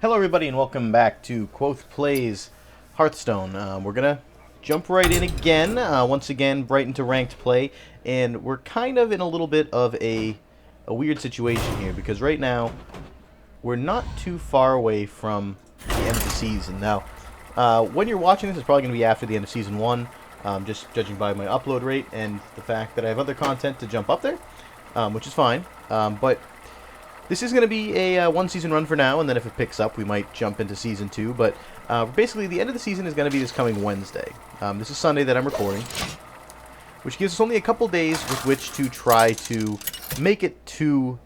Hello everybody and welcome back to Quoth Plays Hearthstone. We're going to jump right in again, once again right into ranked play, and we're kind of in a little bit of a weird situation here, because right now we're not too far away from the end of the season. Now, when you're watching this, it's probably going to be after the end of Season 1, just judging by my upload rate and the fact that I have other content to jump up there, which is fine, but this is going to be a one-season run for now, and then if it picks up, we might jump into Season 2. But basically, the end of the season is going to be this coming Wednesday. This is Sunday that I'm recording, which gives us only a couple days with which to try to make it to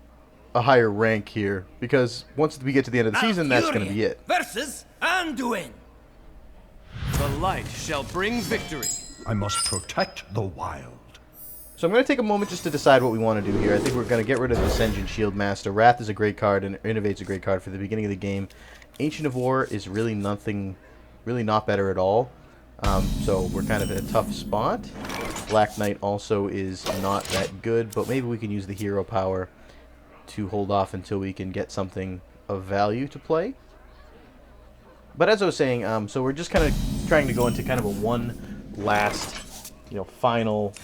a higher rank here. Because once we get to the end of the season, that's going to be it. Versus Anduin. The light shall bring victory. I must protect the wild. So I'm going to take a moment just to decide what we want to do here. I think we're going to get rid of Ascension Shield Master. Wrath is a great card, and Innovate's a great card for the beginning of the game. Ancient of War is really not better at all. So we're kind of in a tough spot. Black Knight also is not that good, but maybe we can use the hero power to hold off until we can get something of value to play. But as I was saying, so we're just kind of trying to go into kind of a one last, final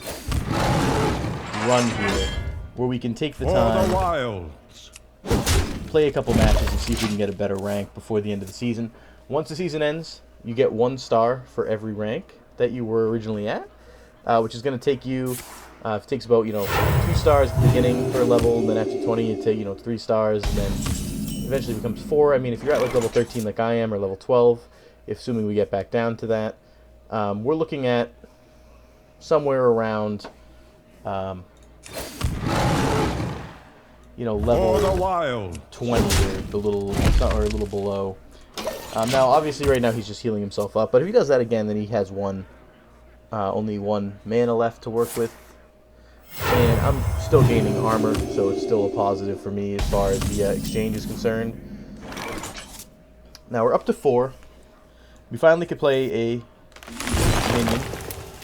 run here, where we can take the time, the wilds. Play a couple matches and see if we can get a better rank before the end of the season. Once the season ends, you get 1 star for every rank that you were originally at, which is going to take you, it takes about, 2 stars at the beginning per level, and then after 20 you take, 3 stars, and then eventually becomes 4. I mean, if you're at like level 13 like I am, or level 12, assuming we get back down to that, we're looking at somewhere around level the wild 20 or a little below. Now, obviously, right now he's just healing himself up. But if he does that again, then he has only 1 mana left to work with, and I'm still gaining armor, so it's still a positive for me as far as the exchange is concerned. Now we're up to 4. We finally could play a minion,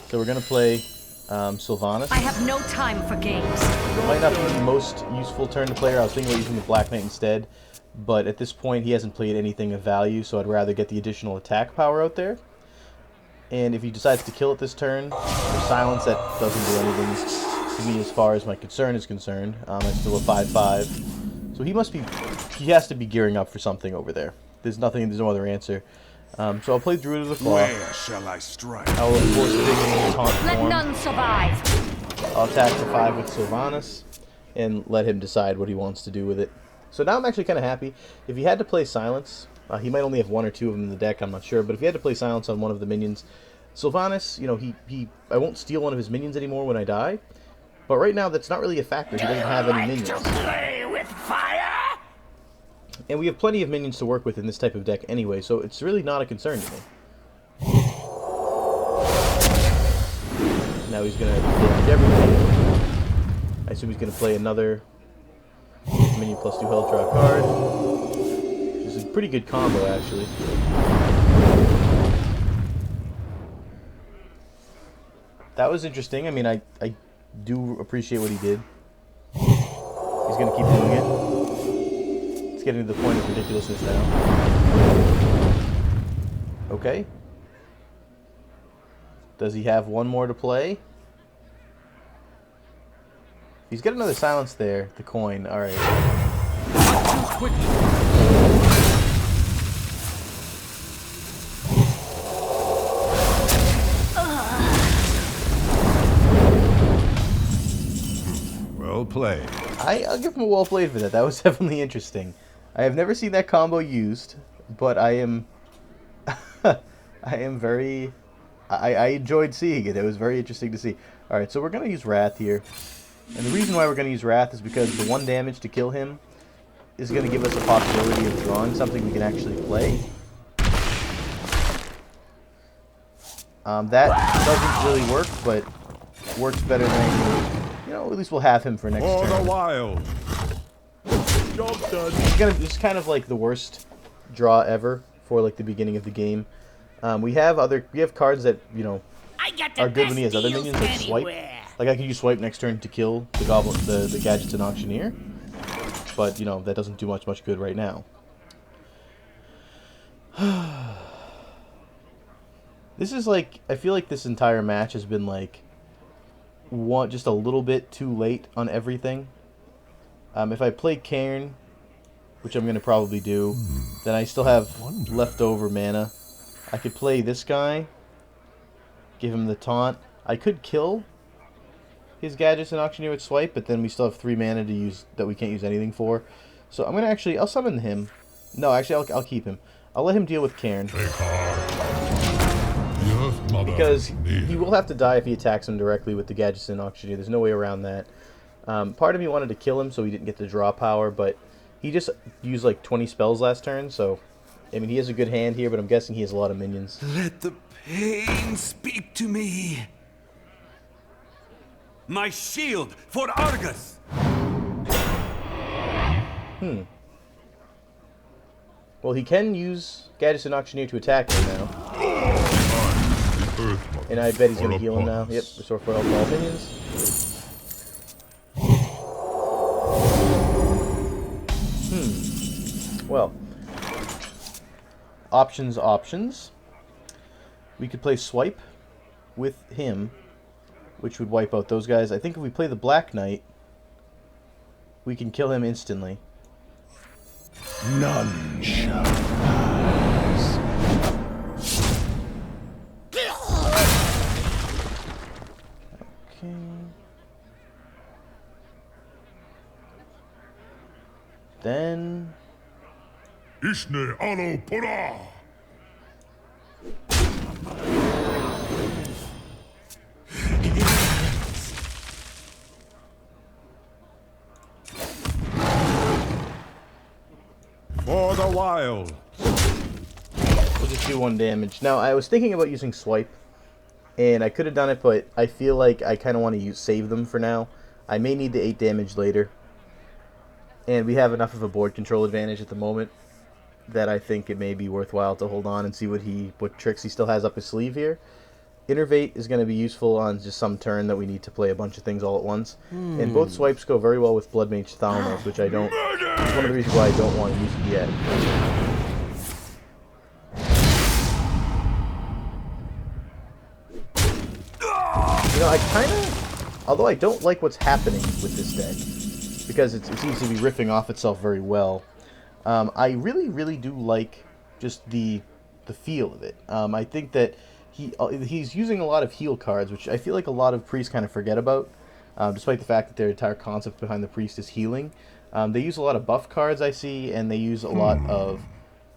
so we're gonna play Sylvanas. I have no time for games. It might not be the most useful turn to play. I was thinking about using the Black Knight instead, but at this point he hasn't played anything of value, so I'd rather get the additional attack power out there. And if he decides to kill it this turn, or silence, that doesn't do anything to me as far as my concern is concerned. It's still a 5/5, so he has to be gearing up for something over there. There's no other answer. So I'll play Druid of the Claw. Where shall I strike? I'll force the taunt Let form. none survive. I'll attack for 5 with Sylvanas and let him decide what he wants to do with it. So now I'm actually kind of happy. If he had to play Silence, he might only have 1 or 2 of them in the deck, I'm not sure, but if he had to play Silence on one of the minions, Sylvanas, I won't steal one of his minions anymore when I die, but right now that's not really a factor. He doesn't have any minions. Play with fire. And we have plenty of minions to work with in this type of deck anyway, so it's really not a concern to me. Now he's going to damage everything. I assume he's going to play another minion plus 2 health draw card, which is a pretty good combo, actually. That was interesting. I mean, I do appreciate what he did. He's going to keep doing it. It's getting to the point of ridiculousness now. Okay. Does he have 1 more to play? He's got another silence there, the coin. Alright. Well played. I'll give him a well played for that. That was definitely interesting. I have never seen that combo used, but I am I enjoyed seeing it. It was very interesting to see. Alright, so we're going to use Wrath here. And the reason why we're going to use Wrath is because the 1 damage to kill him is going to give us a possibility of drawing something we can actually play. That doesn't really work, but works better than, at least we'll have him for next turn. the wild. Job done. It's kind of like the worst draw ever for like the beginning of the game. We have cards that are good when he has other minions, like Swipe. Like I can use Swipe next turn to kill the goblin, the gadgets and Auctioneer, but that doesn't do much good right now. This is like, I feel like this entire match has been like just a little bit too late on everything. If I play Cairn, which I'm going to probably do, then I still have leftover mana. I could play this guy, give him the taunt. I could kill his gadgets and auctioneer with swipe, but then we still have 3 mana to use that we can't use anything for. So I'm going to actually, I'll summon him. No, actually, I'll keep him. I'll let him deal with Cairn. Because he will have to die if he attacks him directly with the gadgets and auctioneer. There's no way around that. Part of me wanted to kill him so he didn't get the draw power, but he just used like 20 spells last turn, so I mean he has a good hand here, but I'm guessing he has a lot of minions. Let the pain speak to me. My shield for Argus. Well, he can use gadgets and auctioneer to attack him now. And I bet he's going to heal him now. Yep, restore for health to all minions. Well, options. We could play swipe with him, which would wipe out those guys. I think if we play the Black Knight, we can kill him instantly. None shall pass. Okay. Then Ishne alo pura. For the wild. we'll just do 1 damage. Now, I was thinking about using swipe, and I could have done it, but I feel like I kind of want to save them for now. I may need the 8 damage later. And we have enough of a board control advantage at the moment that I think it may be worthwhile to hold on and see what tricks he still has up his sleeve here. Innervate is going to be useful on just some turn that we need to play a bunch of things all at once. And both swipes go very well with Blood Mage Thalmos, which I don't... It's one of the reasons why I don't want to use it yet. You know, I kind of... Although I don't like what's happening with this deck, because it seems to be riffing off itself very well, I really do like just the feel of it. I think that he's using a lot of heal cards, which I feel like a lot of priests kind of forget about, despite the fact that their entire concept behind the priest is healing. They use a lot of buff cards, I see, and they use a lot of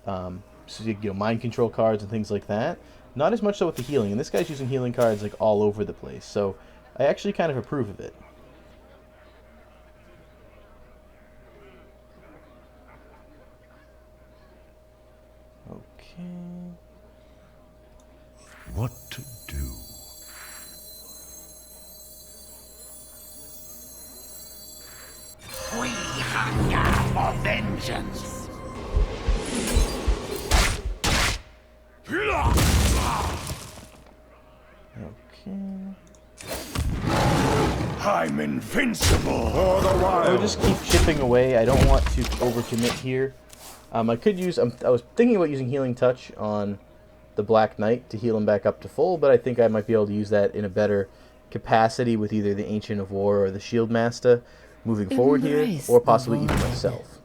mind control cards and things like that. Not as much so with the healing, and this guy's using healing cards like all over the place, so I actually kind of approve of it. Okay. What to do? We hunger for vengeance. Okay. I'm invincible. For the I'll wild. just keep chipping away. I don't want to overcommit here. I could use... I was thinking about using Healing Touch on the Black Knight to heal him back up to full, but I think I might be able to use that in a better capacity with either the Ancient of War or the Shield Master moving forward here, or possibly even myself.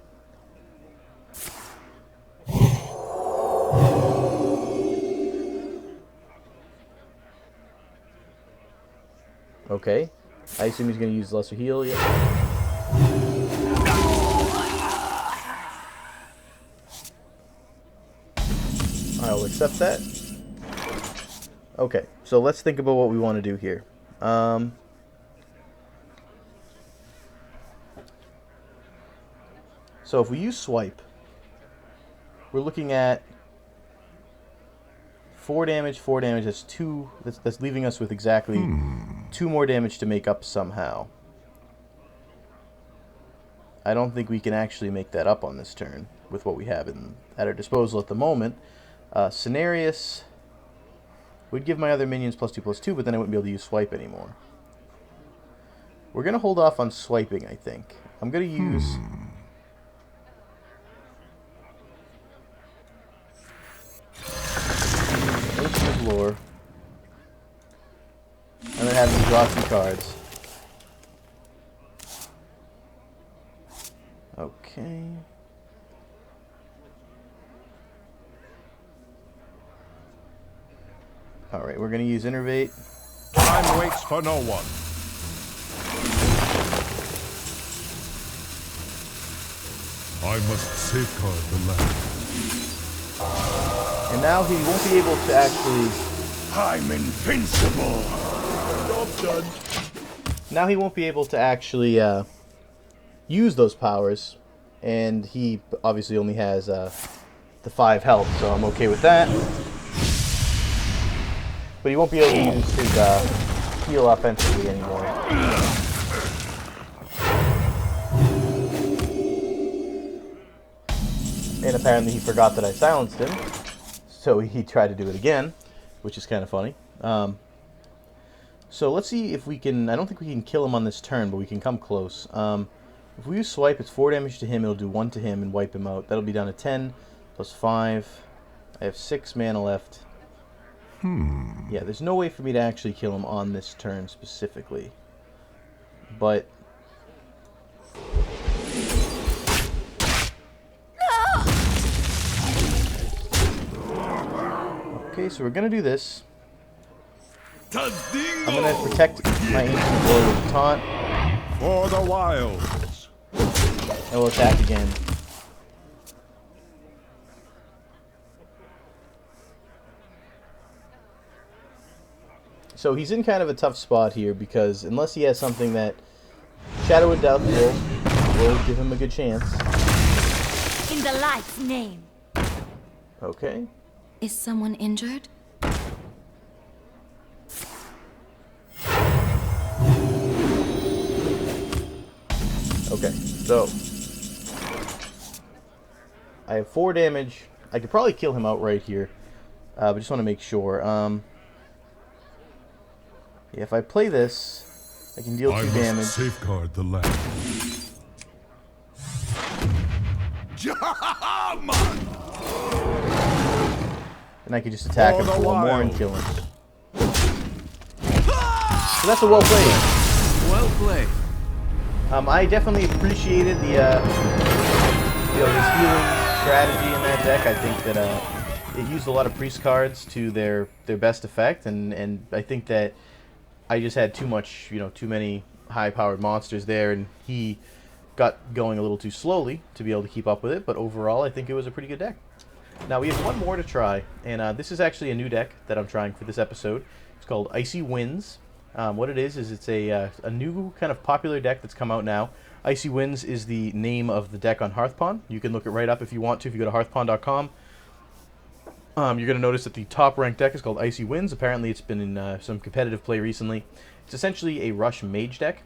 Okay. I assume he's going to use Lesser Heal. Yeah. I'll accept that. Okay, so let's think about what we want to do here. So if we use Swipe, we're looking at 4 damage, 4 damage. That's 2. That's leaving us with exactly 2 more damage to make up somehow. I don't think we can actually make that up on this turn with what we have at our disposal at the moment. Cenarius would give my other minions +2/+2, but then I wouldn't be able to use Swipe anymore. We're going to hold off on swiping, I think. I'm going to use... draw 2 cards. Okay. Alright, we're going to use Innervate. Time waits for no one. I must safeguard the land. And now he won't be able to actually... I'm invincible. Now he won't be able to actually use those powers. And he obviously only has the 5 health, so I'm okay with that. But he won't be able to use his heal offensively anymore. And apparently he forgot that I silenced him, so he tried to do it again, which is kind of funny. So let's see if we can... I don't think we can kill him on this turn, but we can come close. If we use Swipe, it's 4 damage to him, it'll do 1 to him and wipe him out. That'll be down to 10, plus 5. I have 6 mana left. Yeah, there's no way for me to actually kill him on this turn specifically. But... Okay, so we're going to do this. I'm going to protect my ancient blow with taunt. For the wilds. And we'll attack again. So he's in kind of a tough spot here because unless he has something that Shadow and Doubt will give him a good chance. In the light's name. Okay. Is someone injured? Okay, so I have 4 damage. I could probably kill him outright here, but just want to make sure. Yeah, if I play this, I can deal 2 damage. I must safeguard the land. And I can just attack him for 1 more and kill him. So that's a well played. Well played. I definitely appreciated the his healing strategy in that deck. I think that it used a lot of priest cards to their best effect, and I think that I just had too many high-powered monsters there, and he got going a little too slowly to be able to keep up with it. But overall, I think it was a pretty good deck. Now we have 1 more to try, and this is actually a new deck that I'm trying for this episode. It's called Icy Winds. What it is it's a new kind of popular deck that's come out now. Icy Winds is the name of the deck on Hearthstone. You can look it right up if you want to. If you go to hearthstone.com, you're going to notice that the top-ranked deck is called Icy Winds. Apparently, it's been in some competitive play recently. It's essentially a rush mage deck,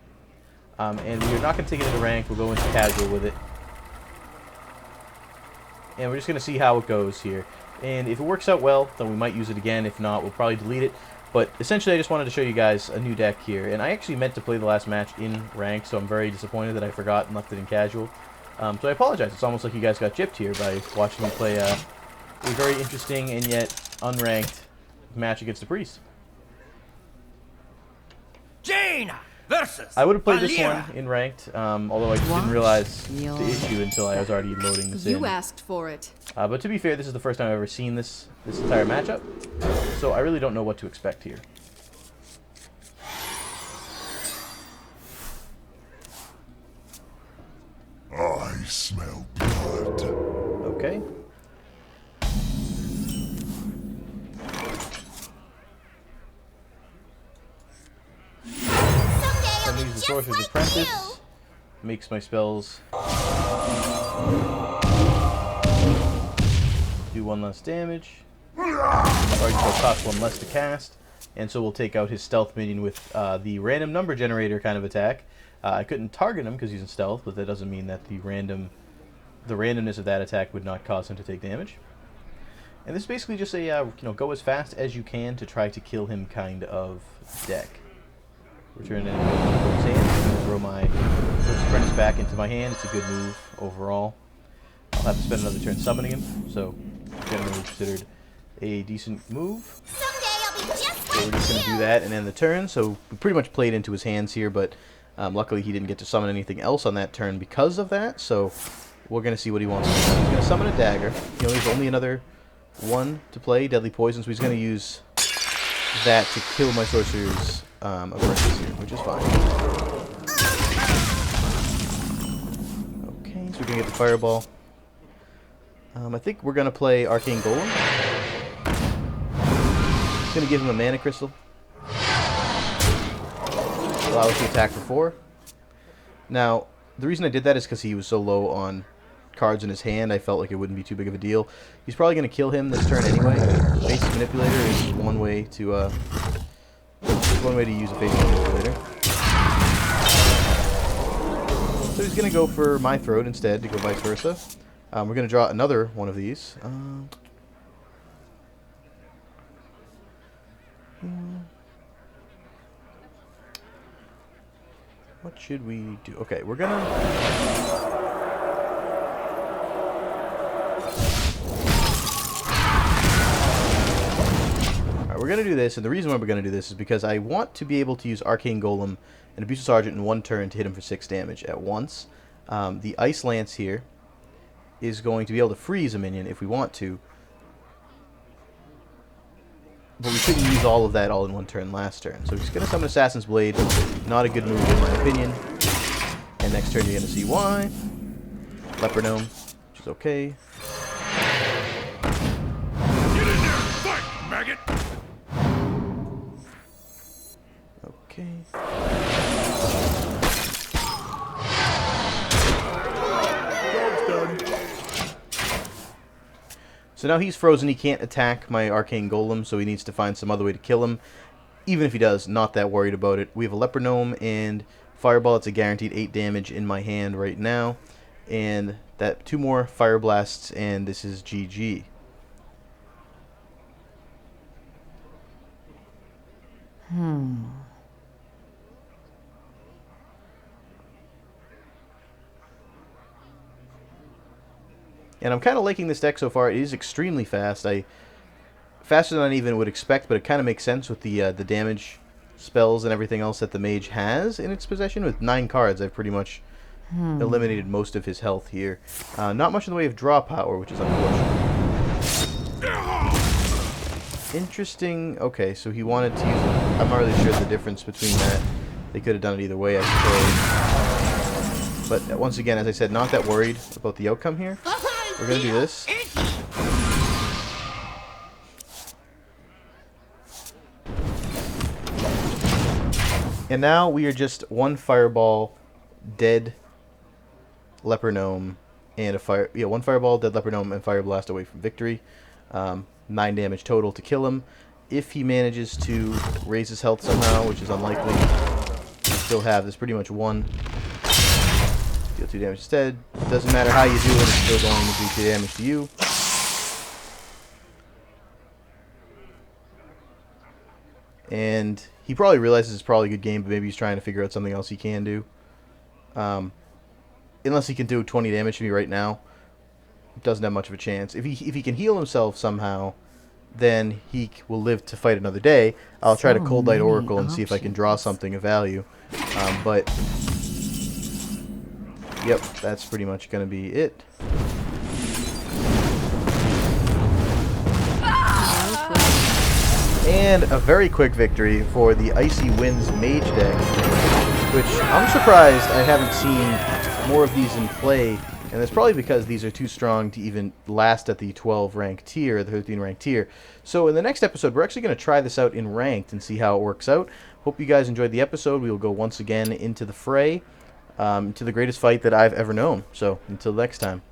and we're not going to take it into ranked. We'll go into casual with it, and we're just going to see how it goes here. And if it works out well, then we might use it again. If not, we'll probably delete it. But essentially, I just wanted to show you guys a new deck here. And I actually meant to play the last match in ranked, so I'm very disappointed that I forgot and left it in casual. So I apologize. It's almost like you guys got gypped here by watching me play a very interesting and yet unranked match against a priest. Jaina versus I would have played this one in ranked, although I just didn't realize the issue until I was already loading this in. You asked for it. But to be fair, this is the first time I've ever seen this entire matchup, so I really don't know what to expect here. I smell blood. Okay. I'm use the Sorcerer's Apprentice. Makes my spells do 1 less damage. Or it costs 1 less to cast. And so we'll take out his stealth minion with the random number generator kind of attack. I couldn't target him because he's in stealth, but that doesn't mean that the randomness of that attack would not cause him to take damage. And this is basically just a go as fast as you can to try to kill him kind of deck. Return it into his hand, throw my Apprentice back into my hand. It's a good move overall. I'll have to spend another turn summoning him, so generally considered a decent move. Someday I'll be just So we're just going to do that and end the turn. So we pretty much played into his hands here, but luckily he didn't get to summon anything else on that turn because of that. So we're going to see what he wants to do. He's going to summon a dagger. You know, there's only another one to play, Deadly Poison, so he's going to use that to kill my sorcerer's apprentice here, which is fine. Okay, so we're going to get the Fireball. I think we're going to play Arcane Golem. Just going to give him a Mana Crystal. Allow us to attack for 4. Now, the reason I did that is because he was so low on cards in his hand, I felt like it wouldn't be too big of a deal. He's probably going to kill him this turn anyway. Basic Manipulator is one way to use a Basic Manipulator. So he's going to go for my Throat instead to go vice versa. We're going to draw another one of these. What should we do? Okay, we're gonna... Alright, we're gonna do this, and the reason why we're gonna do this is because I want to be able to use Arcane Golem and Abusive Sergeant in one turn to hit him for 6 damage at once. The Ice Lance here is going to be able to freeze a minion if we want to, but we couldn't use all of that all in one turn last turn. So he's going to summon Assassin's Blade. Not a good move in my opinion. And next turn you're going to see why. Leper Gnome, which is okay. Get in there! Fight, maggot! Okay. Job's done. So now he's frozen. He can't attack my Arcane Golem, so he needs to find some other way to kill him. Even if he does, not that worried about it. We have a Leper Gnome and Fireball. It's a guaranteed 8 damage in my hand right now. And that 2 more Fire Blasts, and this is GG. And I'm kind of liking this deck so far. It is extremely fast. Faster than I even would expect, but it kind of makes sense with the damage spells and everything else that the mage has in its possession. With 9 cards, I've pretty much eliminated most of his health here. Not much in the way of draw power, which is unfortunate. Interesting. Okay, so he wanted to use it. I'm not really sure the difference between that. They could have done it either way, I suppose. But once again, as I said, not that worried about the outcome here. We're going to do this. And now we are just 1 Fireball, dead Leper Gnome, and a 1 Fireball, dead Leper Gnome, and Fire Blast away from victory. 9 damage total to kill him. If he manages to raise his health somehow, which is unlikely, we still have this pretty much 1. Deal 2 damage instead. Doesn't matter how you do it, it's still going to do 2 damage to you. And he probably realizes it's probably a good game, but maybe he's trying to figure out something else he can do. Unless he can do 20 damage to me right now, doesn't have much of a chance. If he can heal himself somehow, then he will live to fight another day. I'll try to Cold Light Oracle and see if I can draw something of value. But yep, that's pretty much going to be it. And a very quick victory for the Icy Winds mage deck, which I'm surprised I haven't seen more of these in play, and that's probably because these are too strong to even last at the 12 rank tier, the 13 rank tier. So in the next episode, we're actually going to try this out in ranked and see how it works out. Hope you guys enjoyed the episode. We will go once again into the fray, to the greatest fight that I've ever known. So until next time.